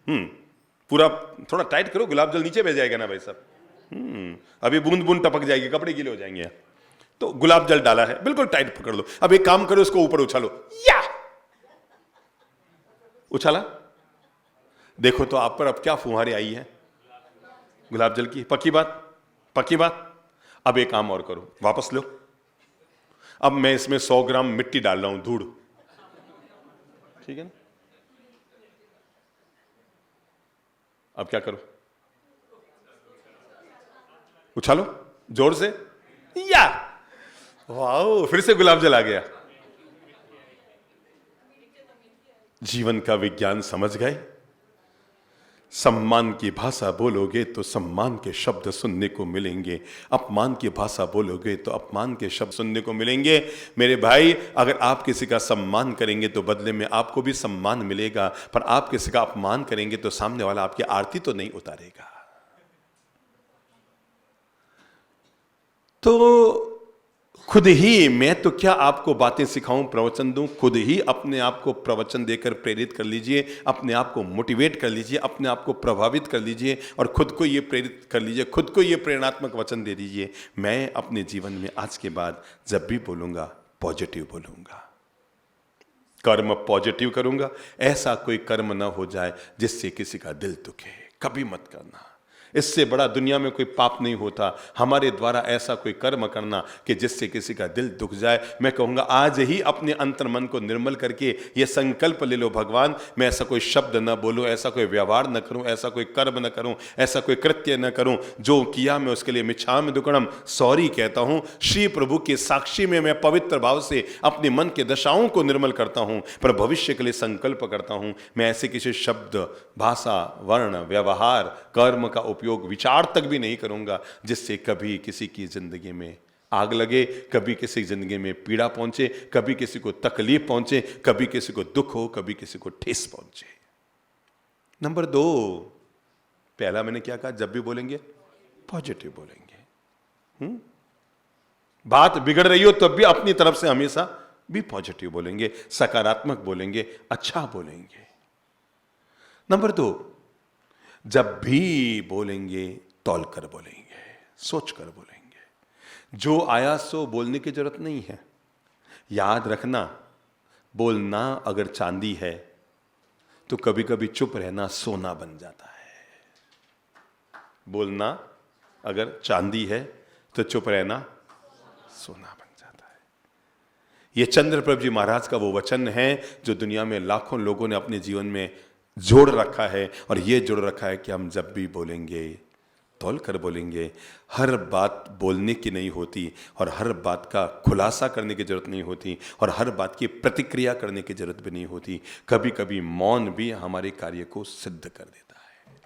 पूरा थोड़ा टाइट करो, गुलाब जल नीचे बह जाएगा ना भाई साहब। अभी बूंद बूंद टपक जाएगी, कपड़े गीले हो जाएंगे। तो गुलाब जल डाला है, बिल्कुल टाइट पकड़ लो। अब एक काम करो, उसको ऊपर उछालो, या उछाला, देखो तो आप पर अब क्या फुहारे आई है गुलाब जल की। पक्की बात, पक्की बात। अब एक काम और करो, वापस लो। अब मैं इसमें 100 ग्राम मिट्टी डाल रहा हूं, धूड़, ठीक है ना? अब क्या करो, उछालो जोर से, या वाओ, फिर से गुलाब जल आ गया। जीवन का विज्ञान समझ गए? सम्मान की भाषा बोलोगे तो सम्मान के शब्द सुनने को मिलेंगे, अपमान की भाषा बोलोगे तो अपमान के शब्द सुनने को मिलेंगे। मेरे भाई, अगर आप किसी का सम्मान करेंगे तो बदले में आपको भी सम्मान मिलेगा, पर आप किसी का अपमान करेंगे तो सामने वाला आपकी आरती तो नहीं उतारेगा। तो खुद ही, मैं तो क्या आपको बातें सिखाऊं, प्रवचन दूं, खुद ही अपने आप को प्रवचन देकर प्रेरित कर लीजिए, अपने आप को मोटिवेट कर लीजिए, अपने आप को प्रभावित कर लीजिए और खुद को ये प्रेरित कर लीजिए, खुद को ये प्रेरणात्मक वचन दे दीजिए, मैं अपने जीवन में आज के बाद जब भी बोलूंगा पॉजिटिव बोलूंगा, कर्म पॉजिटिव करूंगा। ऐसा कोई कर्म ना हो जाए जिससे किसी का दिल दुखे, कभी मत करना। इससे बड़ा दुनिया में कोई पाप नहीं होता, हमारे द्वारा ऐसा कोई कर्म करना कि जिससे किसी का दिल दुख जाए। मैं कहूँगा आज ही अपने अंतर मन को निर्मल करके ये संकल्प ले लो, भगवान मैं ऐसा कोई शब्द न बोलूँ, ऐसा कोई व्यवहार न करूँ, ऐसा कोई कर्म न करूँ, ऐसा कोई कृत्य न करूँ, जो किया मैं उसके लिए मिच्छामि दुक्कडम, सॉरी कहता हूँ। श्री प्रभु के साक्षी में मैं पवित्र भाव से अपने मन के दशाओं को निर्मल करता हूँ, पर भविष्य के लिए संकल्प करता हूँ मैं ऐसे किसी शब्द, भाषा, वर्ण, व्यवहार, कर्म का उपयोग, विचार तक भी नहीं करूंगा जिससे कभी किसी की जिंदगी में आग लगे, कभी किसी जिंदगी में पीड़ा पहुंचे, कभी किसी को तकलीफ पहुंचे, कभी किसी को दुख हो, कभी किसी को ठेस पहुंचे। नंबर 2, पहला मैंने क्या कहा, जब भी बोलेंगे पॉजिटिव बोलेंगे। बात बिगड़ रही हो तब भी अपनी तरफ से हमेशा भी पॉजिटिव बोलेंगे, सकारात्मक बोलेंगे, अच्छा बोलेंगे। नंबर 2, जब भी बोलेंगे तौल कर बोलेंगे, सोच कर बोलेंगे। जो आया सो बोलने की जरूरत नहीं है। याद रखना, बोलना अगर चांदी है तो कभी कभी चुप रहना सोना बन जाता है। बोलना अगर चांदी है तो चुप रहना सोना बन जाता है। ये चंद्रप्रभ जी महाराज का वो वचन है जो दुनिया में लाखों लोगों ने अपने जीवन में जोड़ रखा है, और ये जोड़ रखा है कि हम जब भी बोलेंगे तौल कर बोलेंगे। हर बात बोलने की नहीं होती, और हर बात का खुलासा करने की जरूरत नहीं होती, और हर बात की प्रतिक्रिया करने की जरूरत भी नहीं होती। कभी कभी मौन भी हमारे कार्य को सिद्ध कर देता है।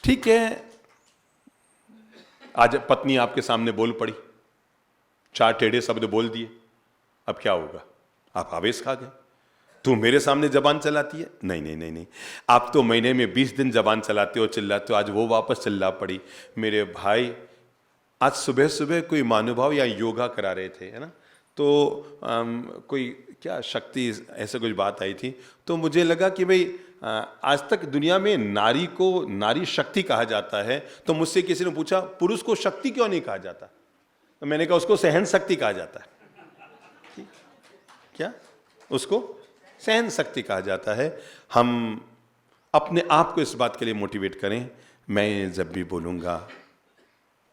ठीक है, आज पत्नी आपके सामने बोल पड़ी, 4 टेढ़े शब्द बोल दिए, अब क्या होगा? आप आवेश खा गए। तू मेरे सामने जबान चलाती है? नहीं नहीं नहीं नहीं, आप तो महीने में 20 दिन जबान चलाते हो, चिल्लाते हो, आज वो वापस चिल्ला पड़ी। मेरे भाई, आज सुबह सुबह कोई महानुभाव या योगा करा रहे थे, है ना, तो कोई क्या शक्ति ऐसे कुछ बात आई थी, तो मुझे लगा कि भाई आज तक दुनिया में नारी को नारी शक्ति कहा जाता है, तो मुझसे किसी ने पूछा पुरुष को शक्ति क्यों नहीं कहा जाता? तो मैंने कहा उसको सहन शक्ति कहा जाता है। क्या? उसको सहन शक्ति कहा जाता है। हम अपने आप को इस बात के लिए मोटिवेट करें, मैं जब भी बोलूंगा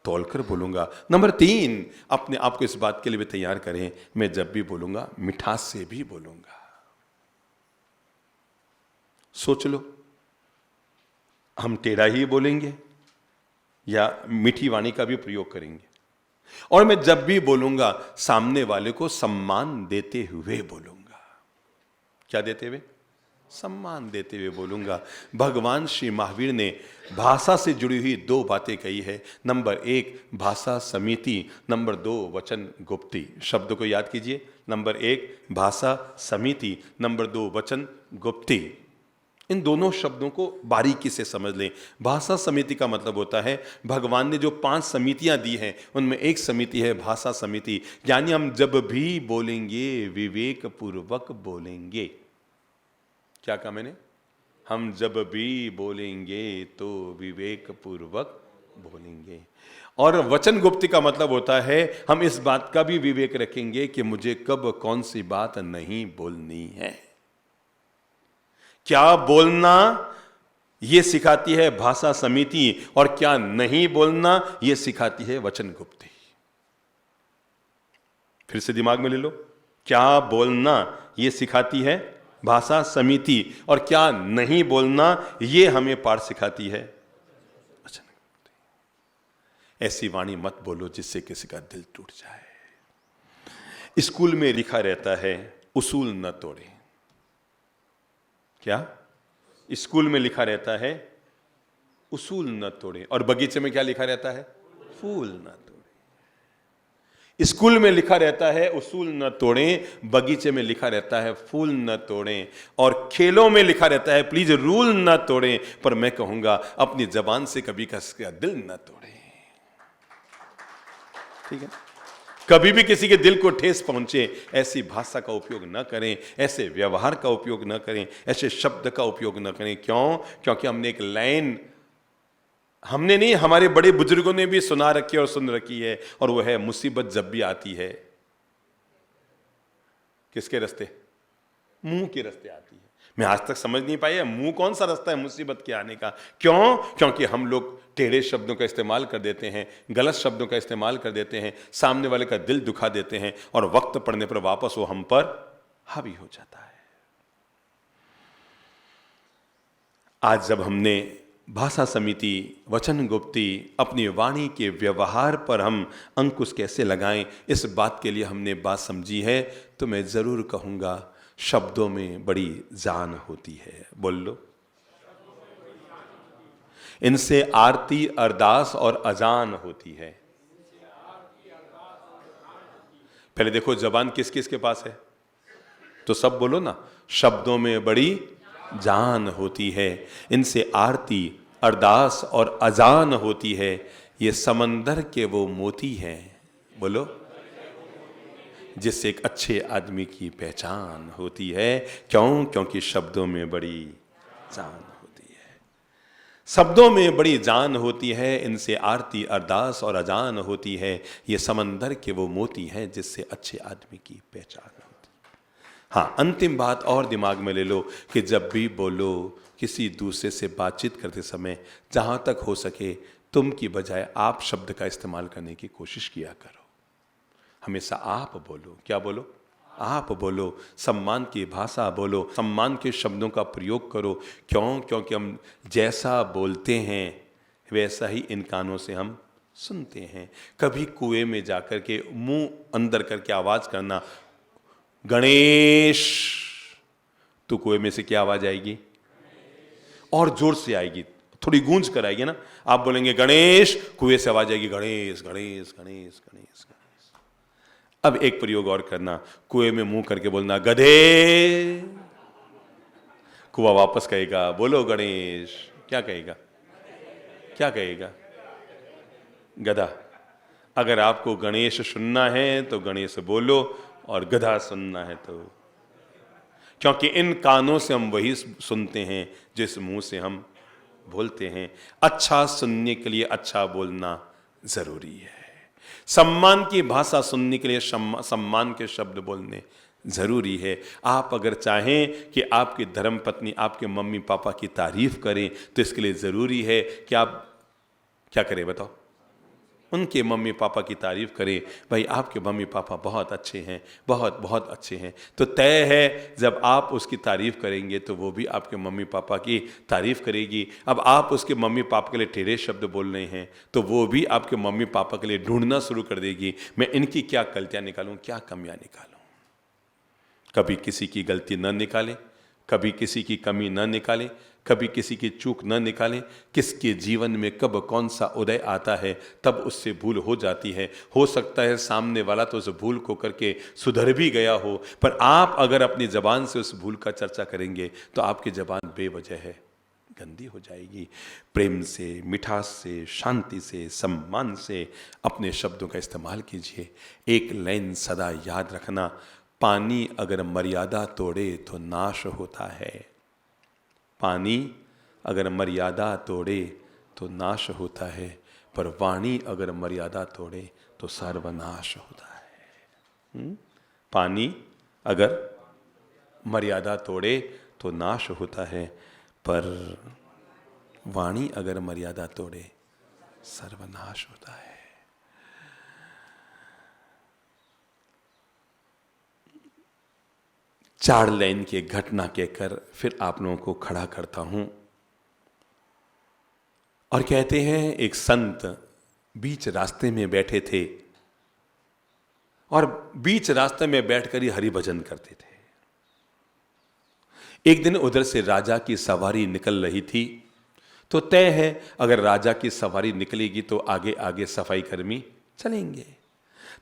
तौलकर बोलूंगा। नंबर 3, अपने आप को इस बात के लिए भी तैयार करें, मैं जब भी बोलूंगा मिठास से भी बोलूंगा। सोच लो, हम टेढ़ा ही बोलेंगे या मीठी वाणी का भी प्रयोग करेंगे? और मैं जब भी बोलूंगा सामने वाले को सम्मान देते हुए बोलूंगा। क्या देते हुए? सम्मान देते हुए बोलूंगा। भगवान श्री महावीर ने भाषा से जुड़ी हुई 2 बातें कही है। नंबर 1 भाषा समिति, नंबर 2 वचन गुप्ती। शब्द को याद कीजिए, नंबर 1 भाषा समिति, नंबर 2 वचन गुप्ती। इन दोनों शब्दों को बारीकी से समझ लें। भाषा समिति का मतलब होता है, भगवान ने जो 5 समितियां दी हैं उनमें एक समिति है भाषा समिति, यानी हम जब भी बोलेंगे विवेक पूर्वक बोलेंगे। क्या कहा मैंने? हम जब भी बोलेंगे तो विवेक पूर्वक बोलेंगे। और वचन गुप्ती का मतलब होता है, हम इस बात का भी विवेक रखेंगे कि मुझे कब कौन सी बात नहीं बोलनी है। क्या बोलना यह सिखाती है भाषा समिति, और क्या नहीं बोलना यह सिखाती है वचन गुप्ती। फिर से दिमाग में ले लो, क्या बोलना यह सिखाती है भाषा समिति, और क्या नहीं बोलना यह हमें पाठ सिखाती है वचन गुप्ती। ऐसी वाणी मत बोलो जिससे किसी का दिल टूट जाए। स्कूल में लिखा रहता है उसूल न तोड़े। क्या? स्कूल में लिखा रहता है उसूल न तोड़े, और बगीचे में क्या लिखा रहता है? फूल न तोड़े। स्कूल में लिखा रहता है उसूल न तोड़े, बगीचे में लिखा रहता है फूल न तोड़े, और खेलों में लिखा रहता है प्लीज रूल न तोड़े। पर मैं कहूंगा अपनी जबान से कभी का दिल न तोड़े। ठीक है? कभी भी किसी के दिल को ठेस पहुंचे ऐसी भाषा का उपयोग न करें, ऐसे व्यवहार का उपयोग न करें, ऐसे शब्द का उपयोग न करें। क्यों? क्योंकि हमने एक लाइन, हमने नहीं, हमारे बड़े बुजुर्गों ने भी सुना रखी है और सुन रखी है, और वह है मुसीबत जब भी आती है किसके रास्ते? मुंह के रास्ते आती है। मैं आज तक समझ नहीं पाया मुंह कौन सा रास्ता है मुसीबत के आने का। क्यों? क्योंकि हम लोग टेढ़े शब्दों का इस्तेमाल कर देते हैं, गलत शब्दों का इस्तेमाल कर देते हैं, सामने वाले का दिल दुखा देते हैं, और वक्त पड़ने पर वापस वो हम पर हावी हो जाता है। आज जब हमने भाषा समिति, वचन गुप्ती, अपनी वाणी के व्यवहार पर हम अंकुश कैसे लगाएं, इस बात के लिए हमने बात समझी है, तो मैं जरूर कहूंगा शब्दों में बड़ी जान होती है। बोल लो, इनसे आरती, अरदास और अजान होती है। पहले देखो जबान किस किस के पास है, तो सब बोलो ना। शब्दों में बड़ी जान होती है, इनसे आरती, अरदास और अजान होती है। ये समंदर के वो मोती हैं, बोलो, जिससे एक अच्छे आदमी की पहचान होती है। क्यों? क्योंकि शब्दों में बड़ी जान होती है। शब्दों में बड़ी जान होती है, इनसे आरती, अरदास और अजान होती है। ये समंदर के वो मोती हैं जिससे अच्छे आदमी की पहचान होती है। हाँ, अंतिम बात और दिमाग में ले लो कि जब भी बोलो, किसी दूसरे से बातचीत करते समय जहां तक हो सके तुम की बजाय आप शब्द का इस्तेमाल करने की कोशिश किया करो। हमेशा आप बोलो। क्या बोलो? आप बोलो। सम्मान की भाषा बोलो, सम्मान के शब्दों का प्रयोग करो। क्यों? क्योंकि हम जैसा बोलते हैं वैसा ही इन कानों से हम सुनते हैं। कभी कुएं में जाकर के मुंह अंदर करके आवाज करना, गणेश, तो कुएं में से क्या आवाज आएगी? और जोर से आएगी, थोड़ी गूंज कर आएगी ना। आप बोलेंगे गणेश, कुएं से आवाज आएगी गणेश गणेश गणेश गणेश गणेश। अब एक प्रयोग और करना, कुएं में मुंह करके बोलना गधे। कुआं वापस कहेगा बोलो गणेश। क्या कहेगा? क्या कहेगा? गधा। अगर आपको गणेश सुनना है तो गणेश बोलो, और गधा सुनना है तो, क्योंकि इन कानों से हम वही सुनते हैं जिस मुंह से हम बोलते हैं। अच्छा सुनने के लिए अच्छा बोलना जरूरी है। सम्मान की भाषा सुनने के लिए सम्मान के शब्द बोलने जरूरी है। आप अगर चाहें कि आपकी धर्मपत्नी आपके मम्मी पापा की तारीफ करें तो इसके लिए जरूरी है कि आप क्या करें? बताओ। उनके मम्मी पापा की तारीफ करें। भाई आपके मम्मी पापा बहुत अच्छे हैं, बहुत बहुत अच्छे हैं। तो तय है जब आप उसकी तारीफ करेंगे तो वो भी आपके मम्मी पापा की तारीफ करेगी। अब आप उसके मम्मी पापा के लिए टेढ़े शब्द बोल रहे हैं तो वो भी आपके मम्मी पापा के लिए ढूंढना शुरू कर देगी, मैं इनकी क्या गलतियां निकालूं, क्या कमियां निकालूं। कभी किसी की गलती न निकालें, कभी किसी की कमी न निकालें, कभी किसी की चूक न निकालें। किसके जीवन में कब कौन सा उदय आता है तब उससे भूल हो जाती है। हो सकता है सामने वाला तो उस भूल को करके सुधर भी गया हो, पर आप अगर अपनी जबान से उस भूल का चर्चा करेंगे तो आपकी जबान बेवजह है गंदी हो जाएगी। प्रेम से, मिठास से, शांति से, सम्मान से अपने शब्दों का इस्तेमाल कीजिए। एक लाइन सदा याद रखना, पानी अगर मर्यादा तोड़े तो नाश होता है। पानी अगर मर्यादा तोड़े तो नाश होता है, पर वाणी अगर मर्यादा तोड़े तो सर्वनाश होता है। पानी अगर मर्यादा तोड़े तो नाश होता है, पर वाणी अगर मर्यादा तोड़े सर्वनाश होता है। चार लाइन की घटना कहकर फिर आप लोगों को खड़ा करता हूं। और कहते हैं एक संत बीच रास्ते में बैठे थे और बीच रास्ते में बैठकर ही हरि भजन करते थे। एक दिन उधर से राजा की सवारी निकल रही थी, तो तय है अगर राजा की सवारी निकलेगी तो आगे आगे सफाई कर्मी चलेंगे।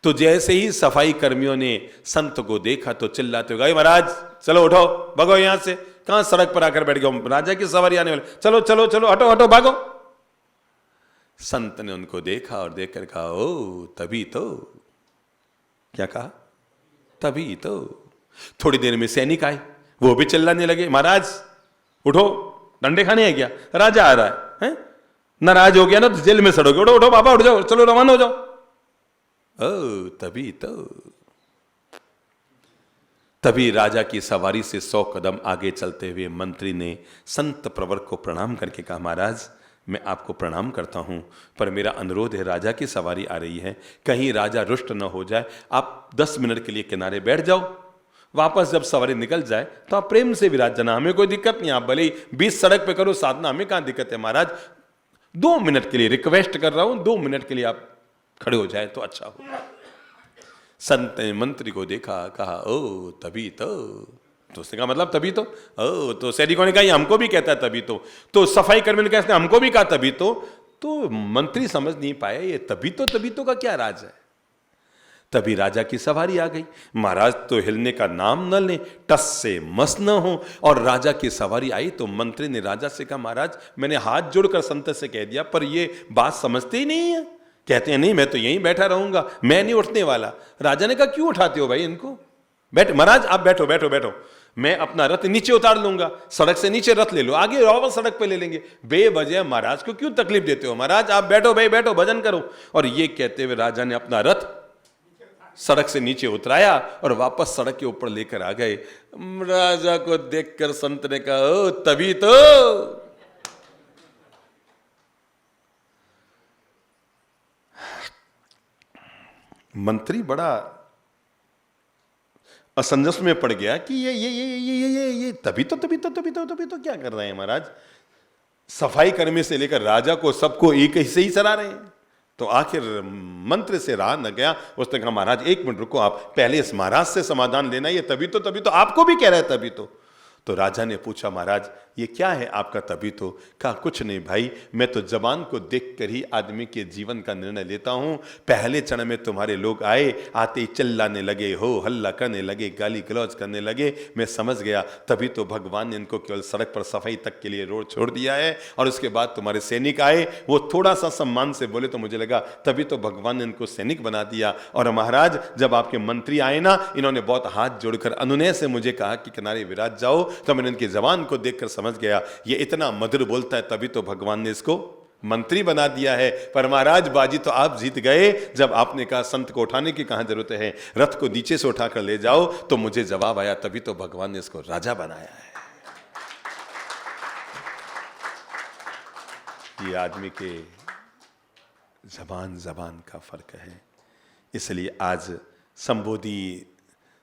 तो जैसे ही सफाई कर्मियों ने संत को देखा तो चिल्लाते हुए, महाराज चलो उठो, भागो यहां से, कहां सड़क पर आकर बैठ गए, राजा की सवारी आने वाले, चलो चलो चलो, हटो हटो, भागो। संत ने उनको देखा और देखकर कहा, ओ तभी तो। क्या कहा? तभी तो। थोड़ी देर में सैनिक आए, वो भी चिल्लाने लगे, महाराज उठो, डंडे खाने हैं क्या, राजा आ रहा है? नाराज हो गया ना तो जेल में सड़ोगे, उठो उठो बाबा, उठ जाओ, चलो रवाना हो जाओ। ओ तभी तो। तभी राजा की सवारी से 100 कदम आगे चलते हुए मंत्री ने संत प्रवर को प्रणाम करके कहा, महाराज मैं आपको प्रणाम करता हूं, पर मेरा अनुरोध है, राजा की सवारी आ रही है, कहीं राजा रुष्ट न हो जाए, आप 10 मिनट के लिए किनारे बैठ जाओ, वापस जब सवारी निकल जाए तो आप प्रेम से विराज जाना, हमें कोई दिक्कत नहीं, आप भले ही 20 सड़क पे करो साधना, हमें कहां दिक्कत है, महाराज 2 मिनट के लिए रिक्वेस्ट कर रहा हूं, 2 मिनट के लिए आप खड़े हो जाए तो अच्छा होगा। संत ने मंत्री को देखा, कहा, ओ तभी तो उसने कहा मतलब तभी तो, ओ तो सैनिकों ने कहा हमको भी कहता है तभी तो सफाई कर्मी ने कहा हमको भी कहा तभी तो मंत्री समझ नहीं पाया ये तभी तो का क्या राज है। तभी राजा की सवारी आ गई, महाराज तो हिलने का नाम न ले, टस से मस न हो, और राजा की सवारी आई तो मंत्री ने राजा से कहा, महाराज मैंने हाथ जोड़कर संत से कह दिया पर ये बात समझते ही नहीं है, कहते हैं नहीं मैं तो यहीं बैठा रहूंगा, मैं नहीं उठने वाला। राजा ने कहा क्यों उठाते हो भाई इनको, बैठ महाराज आप बैठो बैठो बैठो, मैं अपना रथ नीचे उतार लूंगा, सड़क से नीचे रथ ले लो, आगे वापस सड़क पे ले लेंगे, बेवजह महाराज को क्यों तकलीफ देते हो, महाराज आप बैठो भाई बैठो, भजन करो। और ये कहते हुए राजा ने अपना रथ सड़क से नीचे उतराया और वापस सड़क के ऊपर लेकर आ गए। राजा को देखकर संत ने कहा, ओ तभी तो। मंत्री बड़ा असमंजस में पड़ गया कि ये तभी तो क्या कर रहे हैं महाराज? सफाई कर्मी से लेकर राजा को सबको एक ही से ही सरा रहे हैं। तो आखिर मंत्र से रहा न गया, उसने कहा महाराज एक मिनट रुको, आप पहले इस महाराज से समाधान लेना, ये तभी तो आपको भी कह रहा है तभी तो राजा ने पूछा महाराज ये क्या है आपका तभी तो? कहा कुछ नहीं भाई, मैं तो जबान को देखकर ही आदमी के जीवन का निर्णय लेता हूं। पहले चरण में तुम्हारे लोग आए, आते ही चिल्लाने लगे, हो हल्ला करने लगे, गाली गलौज करने लगे, मैं समझ गया तभी तो भगवान ने इनको केवल सड़क पर सफाई तक के लिए रोड छोड़ दिया है। और उसके बाद तुम्हारे सैनिक आए, वो थोड़ा सा सम्मान से बोले तो मुझे लगा तभी तो भगवान ने इनको सैनिक बना दिया। और महाराज जब आपके मंत्री आए ना, इन्होंने बहुत हाथ जोड़कर अनुनय से मुझे कहा कि किनारे विराज जाओ, तो मैंने इनकी जबान को देखकर समझ गया ये इतना मधुर बोलता है तभी तो भगवान ने इसको मंत्री बना दिया है। पर महाराज बाजी तो आप जीत गए जब आपने कहा संत को उठाने की कहां जरूरत है, रथ को नीचे से उठाकर ले जाओ, तो मुझे जवाब आया तभी तो भगवान ने इसको राजा बनाया है। ये आदमी के जबान का फर्क है। इसलिए आज संबोधि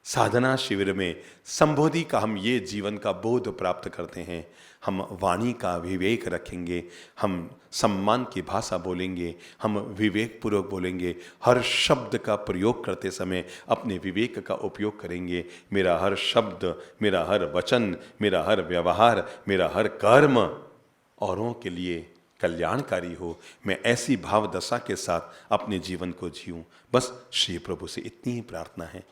साधना शिविर में संबोधि का हम ये जीवन का बोध प्राप्त करते हैं। हम वाणी का विवेक रखेंगे, हम सम्मान की भाषा बोलेंगे, हम विवेक पूर्वक बोलेंगे, हर शब्द का प्रयोग करते समय अपने विवेक का उपयोग करेंगे। मेरा हर शब्द, मेरा हर वचन, मेरा हर व्यवहार, मेरा हर कर्म औरों के लिए कल्याणकारी हो। मैं ऐसी भाव दशा के साथ अपने जीवन को जीऊं। बस श्री प्रभु से इतनी ही प्रार्थना है।